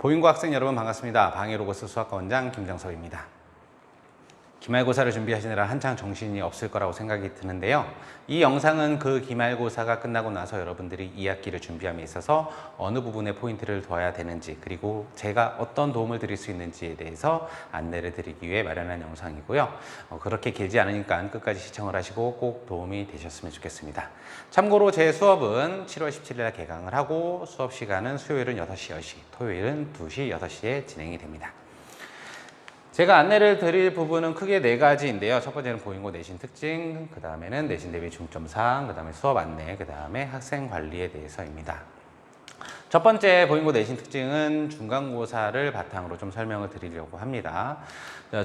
보인고 학생 여러분 반갑습니다. 방해로고스 수학과 원장 김정섭입니다. 기말고사를 준비하시느라 한창 정신이 없을 거라고 생각이 드는데요. 이 영상은 그 기말고사가 끝나고 나서 여러분들이 2학기를 준비함에 있어서 어느 부분에 포인트를 둬야 되는지, 그리고 제가 어떤 도움을 드릴 수 있는지에 대해서 안내를 드리기 위해 마련한 영상이고요. 그렇게 길지 않으니까 끝까지 시청을 하시고 꼭 도움이 되셨으면 좋겠습니다. 참고로 제 수업은 7월 17일 날 개강을 하고 수업 시간은 수요일은 6시, 10시, 토요일은 2시, 6시에 진행이 됩니다. 제가 안내를 드릴 부분은 크게 4가지인데요. 첫 번째는 보인고 내신 특징, 그 다음에는 내신 대비 중점사항, 그 다음에 수업 안내, 그 다음에 학생 관리에 대해서입니다. 첫 번째 보인고 내신 특징은 중간고사를 바탕으로 좀 설명을 드리려고 합니다.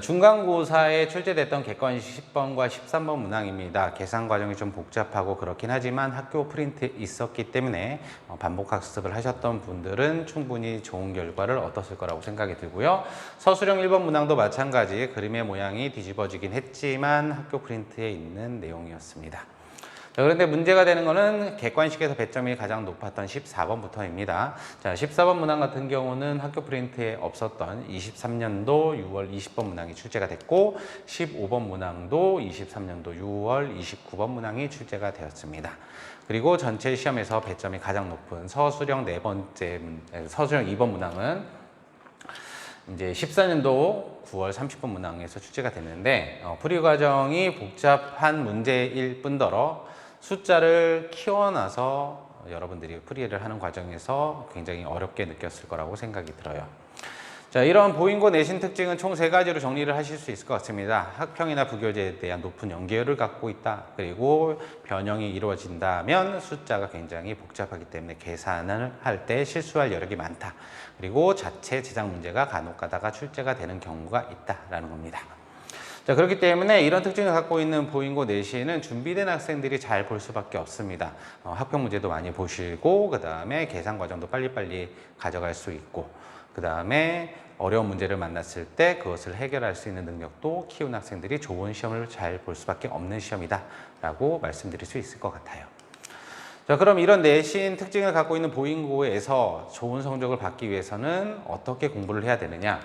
중간고사에 출제됐던 객관식 10번과 13번 문항입니다. 계산 과정이 좀 복잡하고 그렇긴 하지만 학교 프린트에 있었기 때문에 반복 학습을 하셨던 분들은 충분히 좋은 결과를 얻었을 거라고 생각이 들고요. 서술형 1번 문항도 마찬가지 그림의 모양이 뒤집어지긴 했지만 학교 프린트에 있는 내용이었습니다. 그런데 문제가 되는 거는 객관식에서 배점이 가장 높았던 14번부터입니다. 자, 14번 문항 같은 경우는 학교 프린트에 없었던 23년도 6월 20번 문항이 출제가 됐고 15번 문항도 23년도 6월 29번 문항이 출제가 되었습니다. 그리고 전체 시험에서 배점이 가장 높은 서술형 2번 문항은 이제 14년도 9월 30번 문항에서 출제가 됐는데 풀이 과정이 복잡한 문제일 뿐더러 숫자를 키워놔서 여러분들이 풀이를 하는 과정에서 굉장히 어렵게 느꼈을 거라고 생각이 들어요. 자, 이런 보인고 내신 특징은 총 3가지로 정리를 하실 수 있을 것 같습니다. 학평이나 부교재에 대한 높은 연계율을 갖고 있다. 그리고 변형이 이루어진다면 숫자가 굉장히 복잡하기 때문에 계산을 할 때 실수할 여력이 많다. 그리고 자체 제작 문제가 간혹 가다가 출제가 되는 경우가 있다라는 겁니다. 자, 그렇기 때문에 이런 특징을 갖고 있는 보인고 내신은 준비된 학생들이 잘 볼 수밖에 없습니다. 학평 문제도 많이 보시고 그 다음에 계산 과정도 빨리빨리 가져갈 수 있고 그 다음에 어려운 문제를 만났을 때 그것을 해결할 수 있는 능력도 키운 학생들이 좋은 시험을 잘 볼 수밖에 없는 시험이다 라고 말씀드릴 수 있을 것 같아요. 자, 그럼 이런 내신 특징을 갖고 있는 보인고에서 좋은 성적을 받기 위해서는 어떻게 공부를 해야 되느냐?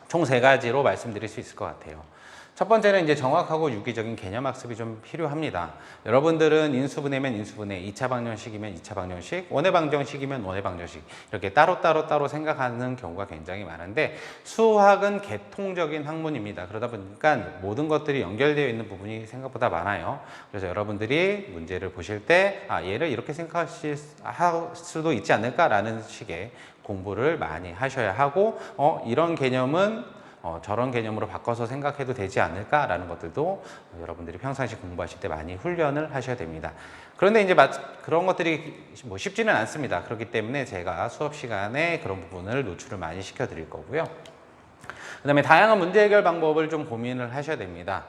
총 3가지로 말씀드릴 수 있을 것 같아요. 첫 번째는 이제 정확하고 유기적인 개념 학습이 좀 필요합니다. 여러분들은 인수분해면 인수분해, 2차 방정식이면 2차 방정식, 원의 방정식이면 원의 방정식 이렇게 따로 생각하는 경우가 굉장히 많은데 수학은 계통적인 학문입니다. 그러다 보니까 모든 것들이 연결되어 있는 부분이 생각보다 많아요. 그래서 여러분들이 문제를 보실 때 얘를 이렇게 생각하실 수도 있지 않을까라는 식의 공부를 많이 하셔야 하고 이런 개념은 저런 개념으로 바꿔서 생각해도 되지 않을까라는 것들도 여러분들이 평상시 공부하실 때 많이 훈련을 하셔야 됩니다. 그런데 이제 그런 것들이 뭐 쉽지는 않습니다. 그렇기 때문에 제가 수업 시간에 그런 부분을 노출을 많이 시켜드릴 거고요. 그 다음에 다양한 문제 해결 방법을 좀 고민을 하셔야 됩니다.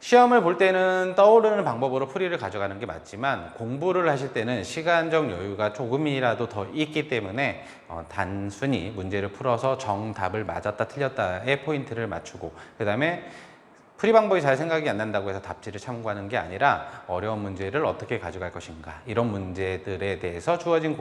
시험을 볼 때는 떠오르는 방법으로 풀이를 가져가는 게 맞지만 공부를 하실 때는 시간적 여유가 조금이라도 더 있기 때문에 단순히 문제를 풀어서 정답을 맞았다 틀렸다에 포인트를 맞추고 그 다음에 풀이 방법이 잘 생각이 안 난다고 해서 답지를 참고하는 게 아니라 어려운 문제를 어떻게 가져갈 것인가 이런 문제들에 대해서 주어진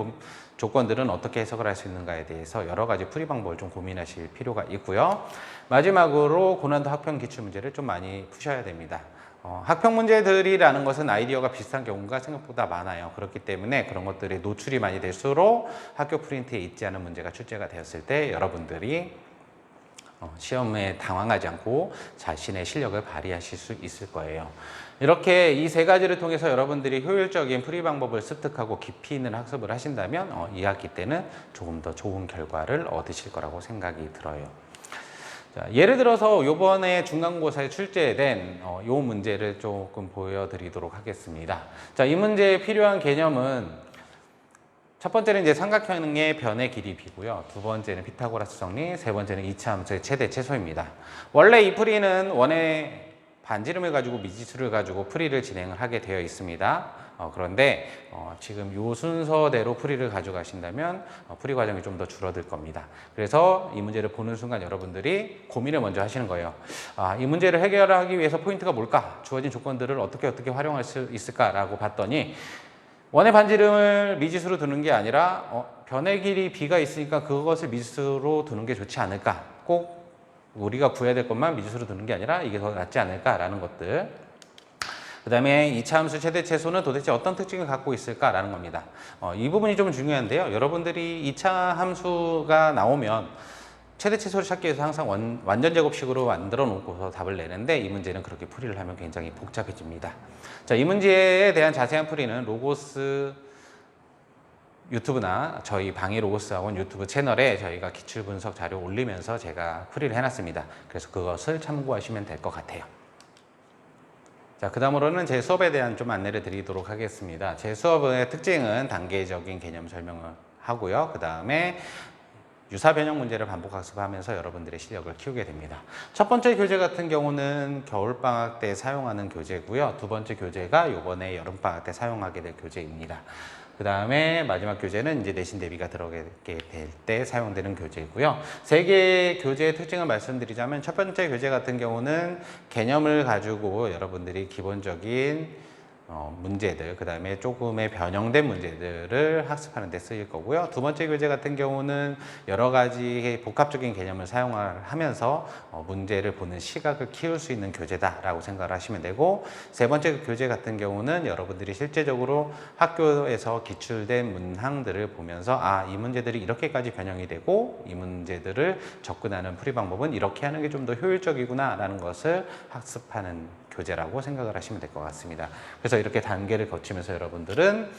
조건들은 어떻게 해석을 할 수 있는가에 대해서 여러 가지 풀이 방법을 좀 고민하실 필요가 있고요. 마지막으로 고난도 학평 기출문제를 좀 많이 푸셔야 됩니다. 학평 문제들이라는 것은 아이디어가 비슷한 경우가 생각보다 많아요. 그렇기 때문에 그런 것들이 노출이 많이 될수록 학교 프린트에 있지 않은 문제가 출제가 되었을 때 여러분들이 시험에 당황하지 않고 자신의 실력을 발휘하실 수 있을 거예요. 이렇게 이 3가지를 통해서 여러분들이 효율적인 풀이 방법을 습득하고 깊이 있는 학습을 하신다면 2학기 때는 조금 더 좋은 결과를 얻으실 거라고 생각이 들어요. 자, 예를 들어서 이번에 중간고사에 출제된 이 문제를 조금 보여드리도록 하겠습니다. 자, 이 문제에 필요한 개념은 첫 번째는 이제 삼각형의 변의 길이 b고요. 두 번째는 피타고라스 정리, 세 번째는 이차 함수의 최대 최소입니다. 원래 이 풀이는 원의 반지름을 가지고 미지수를 가지고 풀이를 진행을 하게 되어 있습니다. 그런데 지금 이 순서대로 풀이를 가져가신다면 풀이 과정이 좀 더 줄어들 겁니다. 그래서 이 문제를 보는 순간 여러분들이 고민을 먼저 하시는 거예요. 이 문제를 해결하기 위해서 포인트가 뭘까? 주어진 조건들을 어떻게 활용할 수 있을까라고 봤더니 원의 반지름을 미지수로 두는 게 아니라 변의 길이 b가 있으니까 그것을 미지수로 두는 게 좋지 않을까. 꼭 우리가 구해야 될 것만 미지수로 두는 게 아니라 이게 더 낫지 않을까라는 것들. 그 다음에 2차 함수 최대 최소는 도대체 어떤 특징을 갖고 있을까라는 겁니다. 이 부분이 좀 중요한데요. 여러분들이 2차 함수가 나오면 최대 최소를 찾기 위해서 항상 완전 제곱식으로 만들어 놓고서 답을 내는데 이 문제는 그렇게 풀이를 하면 굉장히 복잡해집니다. 자, 이 문제에 대한 자세한 풀이는 로고스 유튜브나 저희 방해 로고스 학원 유튜브 채널에 저희가 기출 분석 자료 올리면서 제가 풀이를 해놨습니다. 그래서 그것을 참고하시면 될 것 같아요. 자, 그 다음으로는 제 수업에 대한 좀 안내를 드리도록 하겠습니다. 제 수업의 특징은 단계적인 개념 설명을 하고요. 그 다음에 유사 변형 문제를 반복 학습하면서 여러분들의 실력을 키우게 됩니다. 첫 번째 교재 같은 경우는 겨울방학 때 사용하는 교재고요. 두 번째 교재가 이번에 여름방학 때 사용하게 될 교재입니다. 그 다음에 마지막 교재는 이제 내신 대비가 들어가게 될 때 사용되는 교재이고요. 세 개의 교재의 특징을 말씀드리자면 첫 번째 교재 같은 경우는 개념을 가지고 여러분들이 기본적인 문제들, 그 다음에 조금의 변형된 문제들을 학습하는 데 쓰일 거고요. 두 번째 교재 같은 경우는 여러 가지 복합적인 개념을 사용하면서 문제를 보는 시각을 키울 수 있는 교재다라고 생각을 하시면 되고, 세 번째 교재 같은 경우는 여러분들이 실제적으로 학교에서 기출된 문항들을 보면서 이 문제들이 이렇게까지 변형이 되고 이 문제들을 접근하는 풀이 방법은 이렇게 하는 게 좀 더 효율적이구나 라는 것을 학습하는 교재라고 생각을 하시면 될 것 같습니다. 그래서 이렇게 단계를 거치면서 여러분들은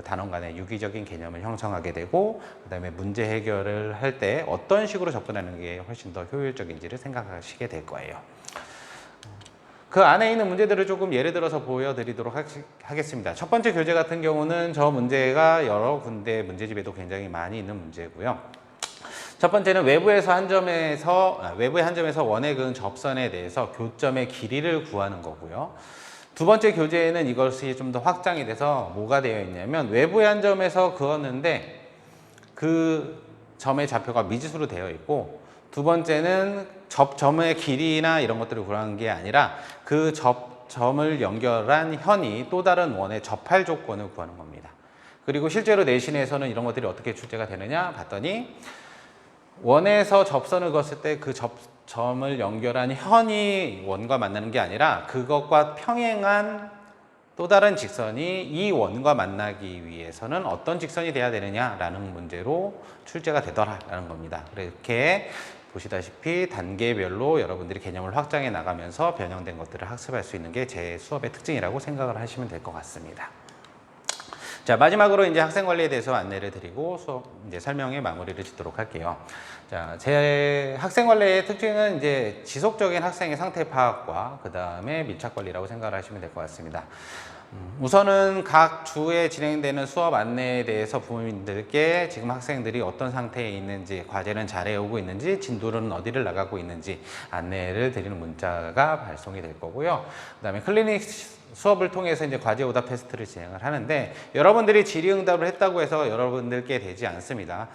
단원 간의 유기적인 개념을 형성하게 되고, 그 다음에 문제 해결을 할 때 어떤 식으로 접근하는 게 훨씬 더 효율적인지를 생각하시게 될 거예요. 그 안에 있는 문제들을 조금 예를 들어서 보여드리도록 하겠습니다. 첫 번째 교재 같은 경우는 저 문제가 여러 군데 문제집에도 굉장히 많이 있는 문제고요. 첫 번째는 외부의 한 점에서 원에 그은 접선에 대해서 교점의 길이를 구하는 거고요. 두 번째 교재에는 이것이 좀 더 확장이 돼서 뭐가 되어 있냐면 외부의 한 점에서 그었는데 그 점의 좌표가 미지수로 되어 있고, 두 번째는 접점의 길이나 이런 것들을 구하는 게 아니라 그 접점을 연결한 현이 또 다른 원에 접할 조건을 구하는 겁니다. 그리고 실제로 내신에서는 이런 것들이 어떻게 출제가 되느냐 봤더니 원에서 접선을 그었을 때 그 접점을 연결한 현이 원과 만나는 게 아니라 그것과 평행한 또 다른 직선이 이 원과 만나기 위해서는 어떤 직선이 돼야 되느냐라는 문제로 출제가 되더라라는 겁니다. 이렇게 보시다시피 단계별로 여러분들이 개념을 확장해 나가면서 변형된 것들을 학습할 수 있는 게 제 수업의 특징이라고 생각을 하시면 될 것 같습니다. 자, 마지막으로 이제 학생 관리에 대해서 안내를 드리고 수업 이제 설명의 마무리를 짓도록 할게요. 자, 제 학생 관리의 특징은 이제 지속적인 학생의 상태 파악과 그 다음에 밀착 관리라고 생각을 하시면 될 것 같습니다. 우선은 각 주에 진행되는 수업 안내에 대해서 부모님들께 지금 학생들이 어떤 상태에 있는지, 과제는 잘 해오고 있는지, 진도는 어디를 나가고 있는지 안내를 드리는 문자가 발송이 될 거고요. 그 다음에 클리닉 수업을 통해서 이제 과제 오답 테스트를 진행을 하는데, 여러분들이 질의응답을 했다고 해서 여러분들께 되지 않습니다.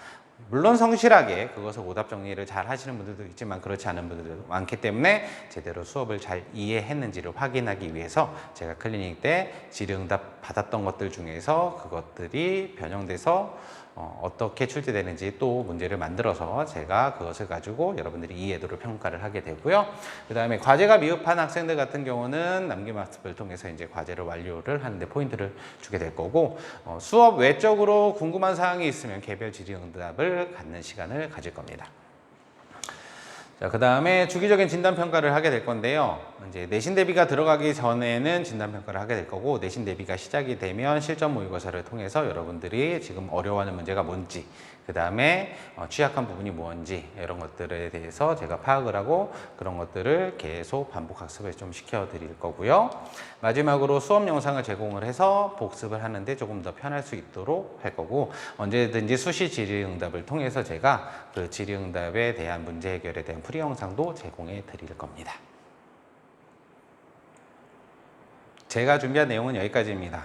물론 성실하게 그것을 오답 정리를 잘 하시는 분들도 있지만 그렇지 않은 분들도 많기 때문에 제대로 수업을 잘 이해했는지를 확인하기 위해서 제가 클리닉 때 질의응답 받았던 것들 중에서 그것들이 변형돼서 어떻게 출제되는지 또 문제를 만들어서 제가 그것을 가지고 여러분들이 이해도를 평가를 하게 되고요. 그 다음에 과제가 미흡한 학생들 같은 경우는 남김학습을 통해서 이제 과제를 완료를 하는데 포인트를 주게 될 거고, 수업 외적으로 궁금한 사항이 있으면 개별 질의응답을 갖는 시간을 가질 겁니다. 자, 그 다음에 주기적인 진단평가를 하게 될 건데요. 이제 내신 대비가 들어가기 전에는 진단평가를 하게 될 거고, 내신 대비가 시작이 되면 실전 모의고사를 통해서 여러분들이 지금 어려워하는 문제가 뭔지, 그 다음에 취약한 부분이 뭔지 이런 것들에 대해서 제가 파악을 하고 그런 것들을 계속 반복 학습을 좀 시켜드릴 거고요. 마지막으로 수업 영상을 제공을 해서 복습을 하는데 조금 더 편할 수 있도록 할 거고, 언제든지 수시 질의응답을 통해서 제가 그 질의응답에 대한 문제 해결에 대한 풀이 영상도 제공해 드릴 겁니다. 제가 준비한 내용은 여기까지입니다.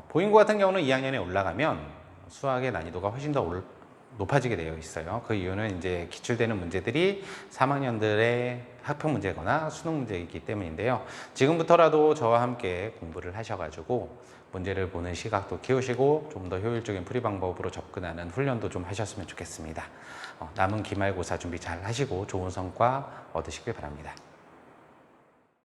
보인고 같은 경우는 2학년에 올라가면 수학의 난이도가 훨씬 더 높아지게 되어 있어요. 그 이유는 이제 기출되는 문제들이 3학년들의 학평 문제거나 수능 문제이기 때문인데요. 지금부터라도 저와 함께 공부를 하셔가지고 문제를 보는 시각도 키우시고 좀 더 효율적인 풀이 방법으로 접근하는 훈련도 좀 하셨으면 좋겠습니다. 남은 기말고사 준비 잘 하시고 좋은 성과 얻으시길 바랍니다.